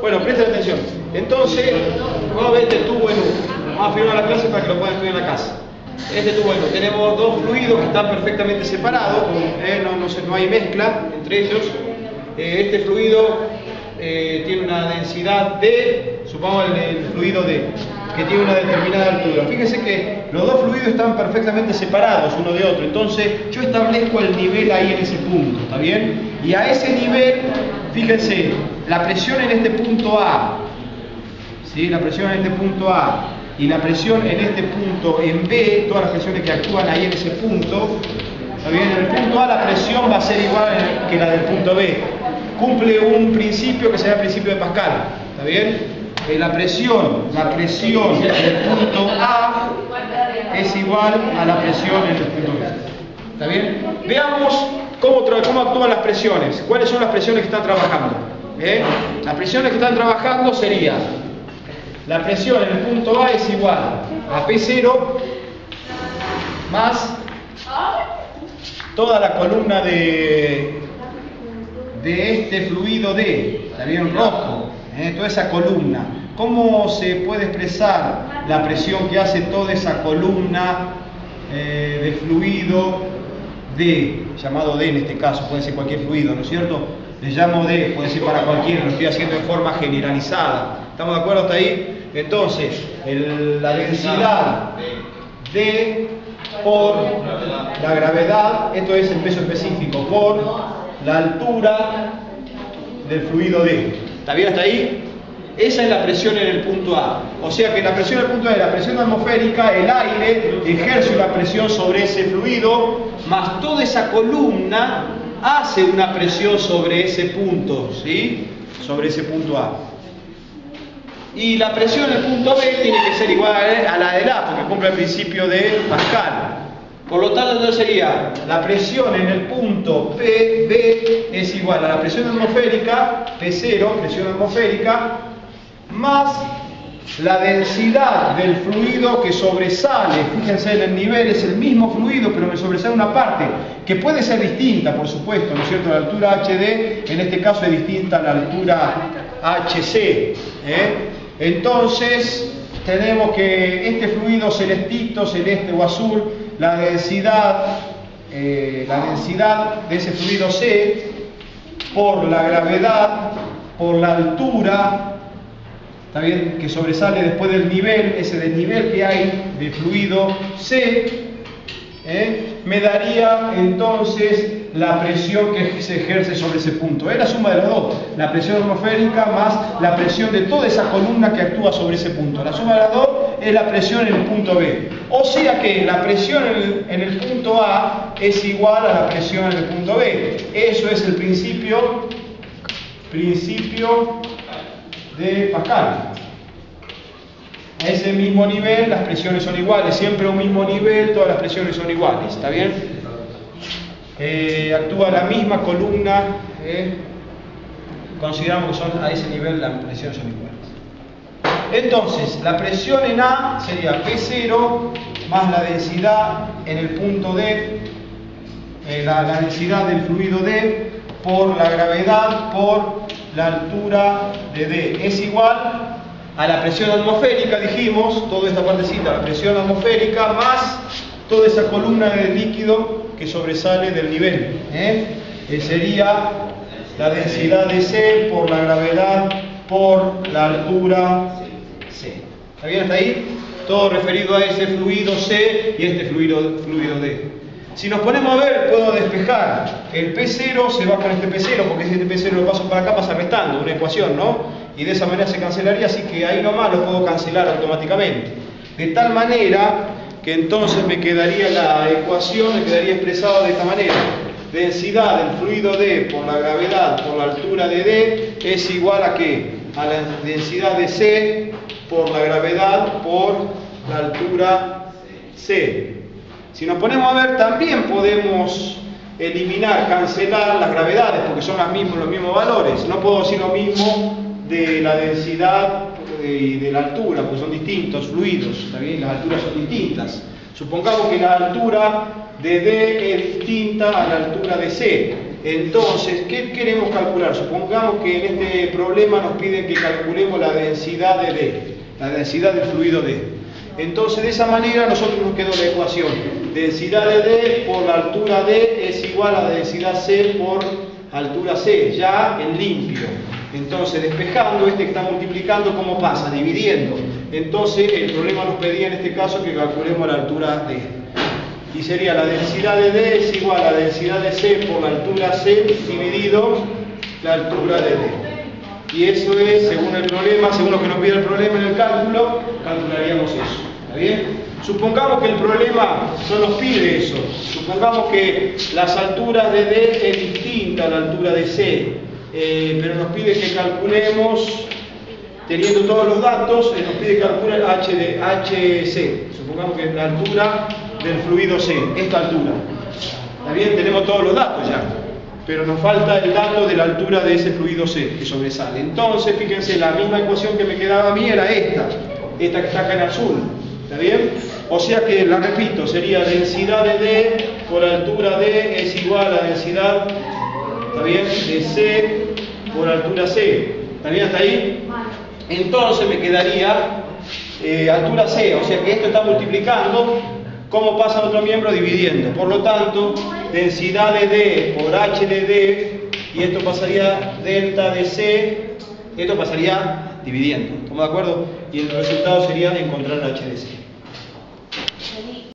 Bueno, presten atención. Entonces, vamos a ver este tubo en U. Vamos a firmar la clase para que lo puedan estudiar en la casa. Este tubo en U. Tenemos dos fluidos que están perfectamente separados, no hay mezcla entre ellos. Este fluido tiene una densidad D, supongamos el fluido D, que tiene una determinada altura. Fíjense que los dos fluidos están perfectamente separados uno de otro, entonces yo establezco el nivel ahí en ese punto, ¿está bien? Y a ese nivel, fíjense, la presión en este punto A, ¿sí? La presión en este punto A y la presión en este punto en B, todas las presiones que actúan ahí en ese punto, ¿está bien? En el punto A la presión va a ser igual que la del punto B. Cumple un principio que se llama el principio de Pascal, ¿está bien? La presión del punto A es igual a la presión en el punto B. ¿Está bien? Veamos cómo actúan las presiones. ¿Cuáles son las presiones que están trabajando? Las presiones que están trabajando sería la presión en el punto A es igual a P0 más toda la columna de este fluido D, ¿está bien? Rojo, toda esa columna. ¿Cómo se puede expresar la presión que hace toda esa columna de fluido D, llamado D en este caso, puede ser cualquier fluido, ¿no es cierto? Le llamo D, puede ser para cualquiera, lo estoy haciendo en forma generalizada. ¿Estamos de acuerdo hasta ahí? Entonces, la densidad D por la gravedad, esto es el peso específico, por la altura del fluido D. ¿Está bien hasta ahí? Esa es la presión en el punto A. O sea que la presión en el punto A es la presión atmosférica, el aire ejerce una presión sobre ese fluido, más toda esa columna hace una presión sobre ese punto, ¿sí? Sobre ese punto A. Y la presión en el punto B tiene que ser igual a la del A, porque cumple el principio de Pascal. Por lo tanto, entonces sería la presión en el punto PB es igual a la presión atmosférica, P0, presión atmosférica, más la densidad del fluido que sobresale. Fíjense, en el nivel es el mismo fluido, pero me sobresale una parte, que puede ser distinta, por supuesto, ¿no es cierto? La altura HD, en este caso, es distinta a la altura HC. Entonces, tenemos que este fluido celestito, celeste o azul, la densidad de ese fluido C por la gravedad, por la altura, ¿está bien? Que sobresale después del nivel, ese desnivel que hay del fluido C, me daría entonces la presión que se ejerce sobre ese punto. Es la suma de las dos, la presión atmosférica más la presión de toda esa columna que actúa sobre ese punto. La suma de las dos es la presión en el punto B. O sea que la presión en el punto A es igual a la presión en el punto B. Eso es el principio de Pascal. A ese mismo nivel las presiones son iguales, siempre a un mismo nivel todas las presiones son iguales, ¿está bien? Actúa la misma columna, consideramos que son a ese nivel las presiones son iguales. Entonces, la presión en A sería P0 más la densidad en el punto D, la densidad del fluido D por la gravedad por la altura de D. Es igual a la presión atmosférica, dijimos, toda esta partecita, la presión atmosférica más toda esa columna de líquido que sobresale del nivel. Sería la densidad de C por la gravedad por la altura C. ¿Está bien hasta ahí? Todo referido a ese fluido C y este fluido D. Si nos ponemos a ver, puedo despejar. El P0 se va con este P0, porque si este P0 lo paso para acá, pasa restando, una ecuación, ¿no? Y de esa manera se cancelaría, así que ahí nomás lo puedo cancelar automáticamente. De tal manera que entonces me quedaría la ecuación, me quedaría expresada de esta manera. Densidad del fluido D por la gravedad por la altura de D es igual a ¿qué? A la densidad de C por la gravedad por la altura C. Si nos ponemos a ver, también podemos eliminar, cancelar las gravedades, porque son los mismos valores. No puedo decir lo mismo de la densidad y de la altura, porque son distintos fluidos, ¿está bien? Las alturas son distintas. Supongamos que la altura de D es distinta a la altura de C. Entonces, ¿qué queremos calcular? Supongamos que en este problema nos piden que calculemos la densidad de D, la densidad del fluido D. Entonces, de esa manera nosotros nos quedó la ecuación. Densidad de D por la altura D es igual a densidad C por altura C, ya en limpio. Entonces, despejando este que está multiplicando, ¿cómo pasa? Dividiendo. Entonces, el problema nos pedía en este caso que calculemos la altura D. Y sería la densidad de D es igual a la densidad de C por la altura C dividido la altura de D. Y eso es, según el problema, según lo que nos pide el problema en el cálculo, calcularíamos eso. ¿Está bien? Supongamos que el problema no nos pide eso. Supongamos que las alturas de D es distinta a la altura de C, pero nos pide que calculemos, teniendo todos los datos, nos pide que calcule HC. Supongamos que la altura del fluido C, esta altura. ¿Está bien? Tenemos todos los datos ya, pero nos falta el dato de la altura de ese fluido C que sobresale. Entonces, fíjense, la misma ecuación que me quedaba a mí era esta que está acá en azul. ¿Está bien? O sea que, la repito, sería densidad de D por altura D es igual a densidad, ¿está bien?, de C por altura C. ¿Está bien hasta ahí? Entonces me quedaría altura C, o sea que esto está multiplicando. ¿Cómo pasa a otro miembro? Dividiendo. Por lo tanto, densidad de D por H de D, y esto pasaría delta de C, esto pasaría dividiendo. ¿Estamos de acuerdo? Y el resultado sería encontrar H de C.